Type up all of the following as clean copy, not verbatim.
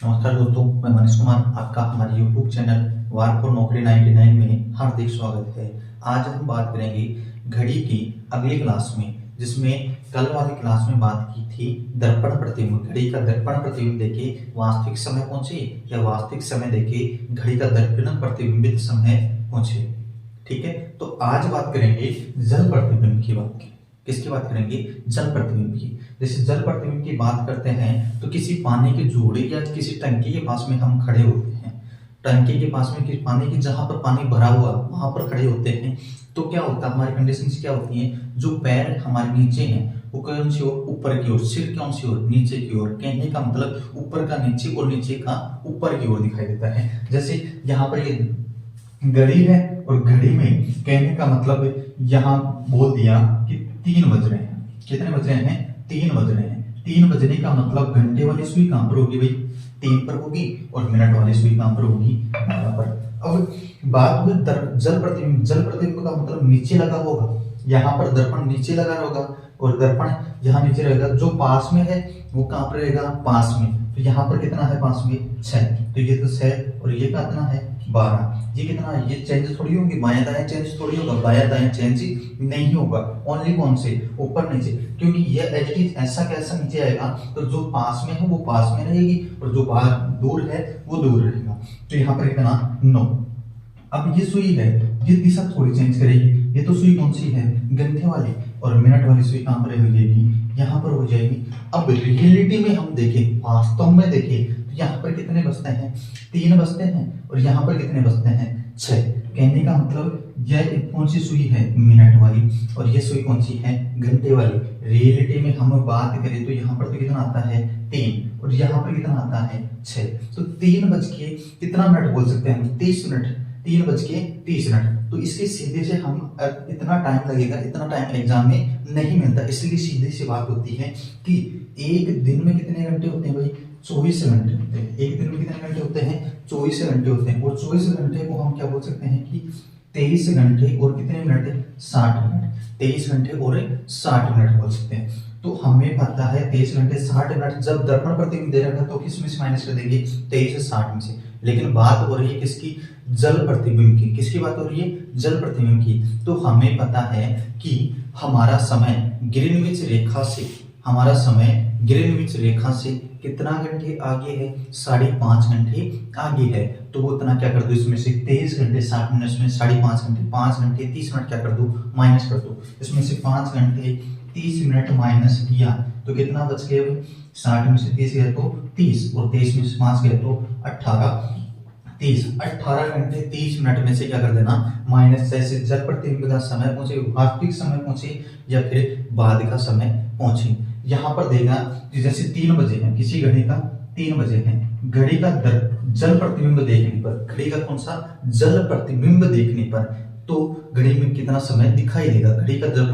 नमस्कार दोस्तों, मैं मनीष कुमार, आपका हमारे यूट्यूब चैनल वार फॉर नौकरी 99 में हार्दिक स्वागत है। आज हम बात करेंगे घड़ी की अगली क्लास में, जिसमें कल वाली क्लास में बात की थी दर्पण प्रतिबिंब। घड़ी का दर्पण प्रतिबिंब देके वास्तविक समय पहुंचे या वास्तविक समय देके घड़ी का दर्पण प्रतिबिंबित समय पहुंचे। ठीक है, तो आज बात करेंगे जल प्रतिबिंब की बात की। किसकी बात करेंगे? जल प्रतिबिंब की। जैसे जल प्रतिबिंब की बात करते हैं तो किसी पानी के जोड़े या किसी टंकी के पास में हम खड़े होते हैं। टंकी के पास में किसी पानी की, जहां पर पानी भरा हुआ वहां पर खड़े होते हैं, तो क्या होता है, हमारी कंडीशन क्या होती है, जो पैर हमारे नीचे हैं वो कौन सी ओर? ऊपर की ओर। सिर कौन सी ओर? नीचे की ओर। कहने का मतलब ऊपर का नीचे और नीचे का ऊपर की ओर दिखाई देता है। जैसे यहाँ पर ये घड़ी है और घड़ी में कहने का मतलब यहाँ बोल दिया कि 3 बज रहे हैं। कितने बज रहे हैं? 3 बज रहे हैं। 3 बजने का मतलब घंटे वाली सुई कहां पर होगी भाई? 3 पर होगी, और मिनट वाली सुई कहां पर होगी? 12 पर। अब बात हुई जल प्रतिबिंब। जल प्रतिबिंब का मतलब नीचे लगा होगा। यहाँ पर दर्पण नीचे लगा होगा और दर्पण यहाँ नीचे रहेगा। जो पास में है वो कहां पर रहेगा? पास में। तो यहाँ पर कितना है पास में? 6। तो ये तो 6 और ये कितना है? 12। ये कितना है? ये चेंज थोड़ी होंगे, बायां दायां चेंज थोड़ी होगा, बायां दायां चेंज नहीं होगा। ओनली कौन से? ऊपर नीचे। क्योंकि ये एज इट इज ऐसा कैसा नीचे आएगा, तो जो पास में है वो पास में रहेगी और जो बाहर दूर है वो दूर रहेगा। तो यहाँ पर कितना? 9। अब ये सुई है, ये दिशा थोड़ी चेंज करेगी। ये तो सुई कौन सी है? गंठे वाली। और मिनट वाली सुई कहां पर हो जाएगी? यहाँ पर हो जाएगी। अब रियलिटी में हम देखें, वास्तव में देखें, तो यहाँ पर कितने बजते हैं? 3 बजते हैं। और यहाँ पर कितने बजते हैं? 6। कहने का मतलब यह कौन सी सुई है? मिनट वाली। और ये सुई कौन सी है? घंटे वाली। रियलिटी में हम बात करें तो यहाँ पर तो कितना आता है? 3। और यहाँ पर कितना आता है? 6। तो 3 बज के कितना मिनट बोल सकते हैं हम? 30 मिनट। 3 बज के 30 मिनट। तो इसके सीधे से हम इतना टाइम लगेगा, इतना टाइम एग्जाम में नहीं मिलता। इसलिए सीधी सी बात होती है कि एक दिन में कितने घंटे होते हैं भाई? 24 घंटे होते हैं। एक दिन में कितने घंटे होते हैं? 24 घंटे होते हैं। और 24 घंटे को हम क्या बोल सकते हैं कि 23 घंटे और कितने मिनट? 60 मिनट। 23 घंटे और 60 मिनट बोल सकते हैं। तो हमें पता है 23 घंटे 60 मिनट जब दर्पण प्रतिबिंब दे रखा तो किस में से माइनस कर देंगे? 23 से 60 में से। लेकिन बात हो रही है किसकी? जल प्रतिबिंब की। किसकी बात हो रही है? जल प्रतिबिंब की। तो हमें पता है कि हमारा समय ग्रीनविच रेखा से, हमारा समय ग्रीनविच रेखा से कितना घंटे आगे है? 5.5 घंटे आगे है। तो वो इतना क्या कर दो, इसमें से 23 घंटे 60 मिनट में 5.5 घंटे, 5 घंटे 30 मिनट क्या कर दो? माइनस कर दो। इसमें से 5 घंटे 30 मिनट माइनस किया तो कितना बच गया? 60 में से 30 गया तो 30, और 23 में से 5 गया तो 18। 18 घंटे 30 मिनट में से क्या कर देना? माइनस। जैसे जल प्रतिबिंब का समय पहुंचे, वास्तविक समय पहुंचे या फिर बाद का समय पहुंचे। यहाँ पर देगा कि जैसे 3 बजे हैं, किसी घड़ी का 3 बजे हैं, घड़ी का जल प्रतिबिंब देखने पर, घड़ी का कौन सा? जल प्रतिबिंब देखने पर, तो घड़ी में कितना समय दिखाई देगा? घड़ी का जल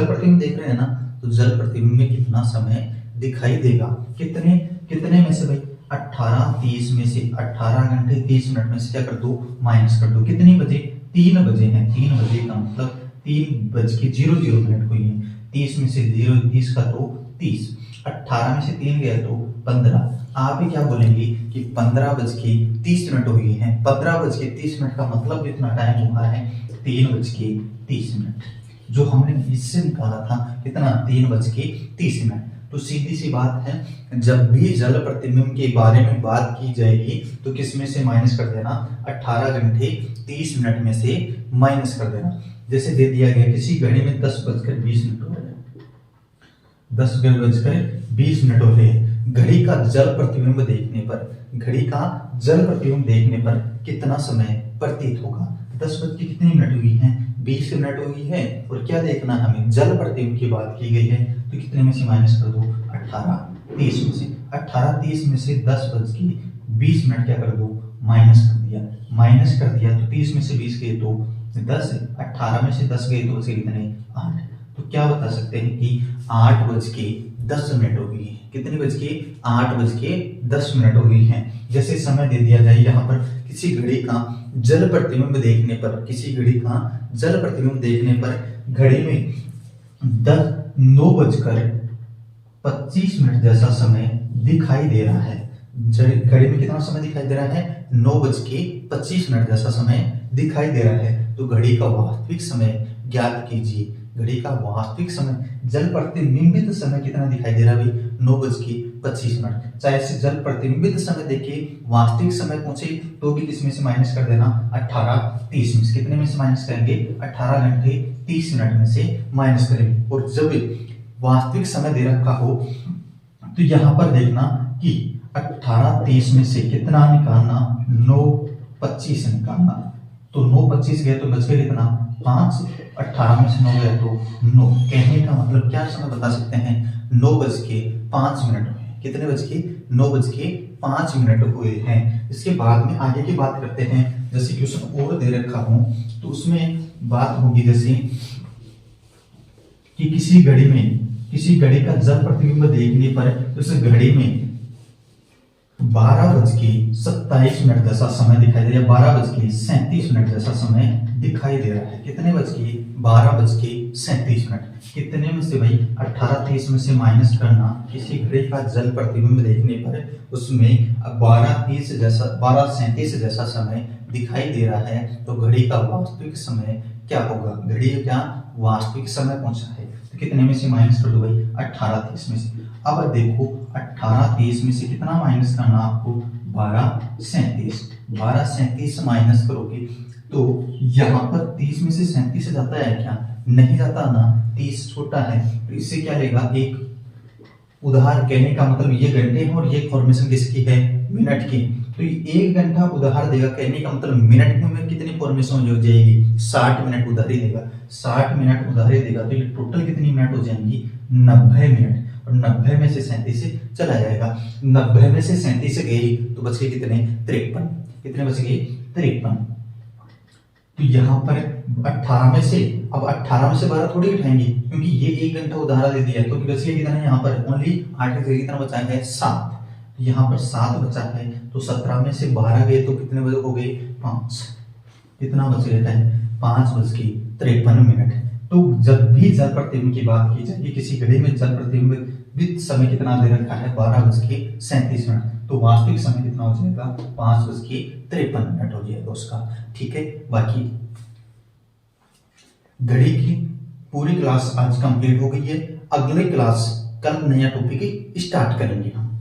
प्रतिबिंब देख रहे हैं ना, तो जल प्रतिबिंब में कितना समय दिखाई देगा? कितने कितने में से भाई? 18। 30 में से 18 घंटे 30 मिनट में से क्या कर दो? माइनस कर दो। कितने बजे? 3 बजे हैं। 3 बजे का मतलब 3:00 हुई है। 30 में से 0, 30 का तो 30। 18 में से 3 गया तो 15। आप ही क्या बोलेंगे कि 15:30 हुई है। 15:30 का मतलब जितना टाइम हुआ है 3:30। जो हमने इससे निकाला था कितना? 3:30। तो सीधी सी बात है, जब भी जल प्रतिबिंब के बारे में बात की जाएगी तो किस में से माइनस कर देना? 18 घंटे 30 मिनट में से माइनस कर देना। जैसे दे दिया गया किसी घड़ी में 10:20 हो रहे हैं, 10:20 हो रहे हैं। घड़ी का जल प्रतिबिंब देखने पर, घड़ी का जल प्रतिबिंब देखने पर कितना समय प्रतीत होगा? 10 बज के कितनी मिनट हुई है? 20 मिनट हुई है। और क्या देखना हमें? जल प्रतिबिंब की बात की गई है, तो कितने में से माइनस कर दो? 18। 30 में से 18, 30 में से 10:20 क्या कर दो? माइनस कर दिया। माइनस कर दिया तो 30 में से 20 गए तो 10, 18 में से 10 गए तो बचे कितने? 8। तो क्या बता सकते हैं कि 8:10 हो गई है। कितनी बज के? 8:10 हो गई है। जैसे समय दे दिया जाए यहाँ पर किसी घड़ी का जल प्रतिबिंब देखने पर, किसी घड़ी का जल प्रतिबिंब देखने पर घड़ी में 9:25 जैसा समय दिखाई दे रहा है। घड़ी में कितना समय दिखाई दे रहा है, 9:25 जैसा समय दिखाई दे रहा है। तो घड़ी का वास्तविक समय ज्ञात कीजिए। घड़ी का वास्तविक समय, जल प्रतिबिंबित समय कितना दिखाई दे रहा है भाई, 9:25। चाहे से जल प्रतिबिंबित समय देखिए वास्तविक समय पूछे तो भी किसमें से माइनस कर देना, 18:30 में से। कितने में से माइनस करेंगे, 18 घंटे 30 मिनट में से माइनस करेंगे। और जब वास्तविक समय दे रखा हो तो यहाँ पर देखना कि 18:30 में से कितना निकालना, 9:25 निकालना। तो 9:25 गया तो बच गया कितना, 5। 18 में से 9 गया तो 9। कहने का मतलब क्या समय बता सकते हैं, 9:05 हुए। कितने बज के, 9:05 हुए हैं। इसके बाद में आगे की बात करते हैं। जैसे क्वेश्चन और दे रखा हूं तो उसमें बात होगी जैसे कि किसी घड़ी का जल प्रतिबिंब देखने पर उस घड़ी में 12:27 जैसा समय दिखाई दे रहा है, 12:37 जैसा समय दिखाई दे रहा है। कितने बज के, 12:37। कितने में से भाई, 18:30 में से माइनस करना। किसी घड़ी का जल प्रतिबिंब देखने पर उसमें 12:37 जैसा समय दिखाई दे रहा है। तो घड़ी का वास्तविक समय क्या होगा, घड़ी का वास्तविक समय पहुंचा है तो कितने में से माइनस कर दो भाई, 18:30 में से। अब देखो 18:30 में से कितना माइनस करना आपको, 12:37 माइनस करोगे तो यहाँ पर 30 में से 37 जाता है क्या, नहीं जाता ना, 30 छोटा है। तो इससे क्या लेगा, एक उदाहरण। कहने का मतलब ये घंटे हैं और ये फॉर्मेशन किसकी है, मिनट की। तो ये 1 घंटा उधार देगा। कहने का मतलब मिनट में कितनी फॉर्मेशन हो जाएगी, 60 मिनट उधारी देगा। 60 मिनट उधारी देगा तो ये टोटल कितनी मिनट हो जाएंगी, 90 मिनट। और 90 में से 37 चला जाएगा। 90 में से 37 गई तो बच गए कितने, 53। कितने बच गए, 53। तो यहाँ पर 18 में से, अब 18 में से 12 थोड़ी उठाएंगे क्योंकि ये 1 घंटा उधारा दे दिया तो बच गया कितना, यहाँ पर ओनली 8 की जगह कितना बचा है, 7। यहाँ पर 7 बचा है तो 17 में से 12 गए तो कितने बजे हो गए, 5। कितना बच गया है, 5:53। तो जब भी जल प्रतिबिंब की बात की जाए, किसी घड़ी में जल प्रतिबिंबित समय कितना दे रखा है, 12:37। तो वास्तविक समय कितना हो जाएगा, 5:53 हो जाएगा उसका। ठीक है, बाकी घड़ी की पूरी क्लास आज कंप्लीट हो गई है। अगले क्लास कल नया टॉपिक स्टार्ट करेंगे हम।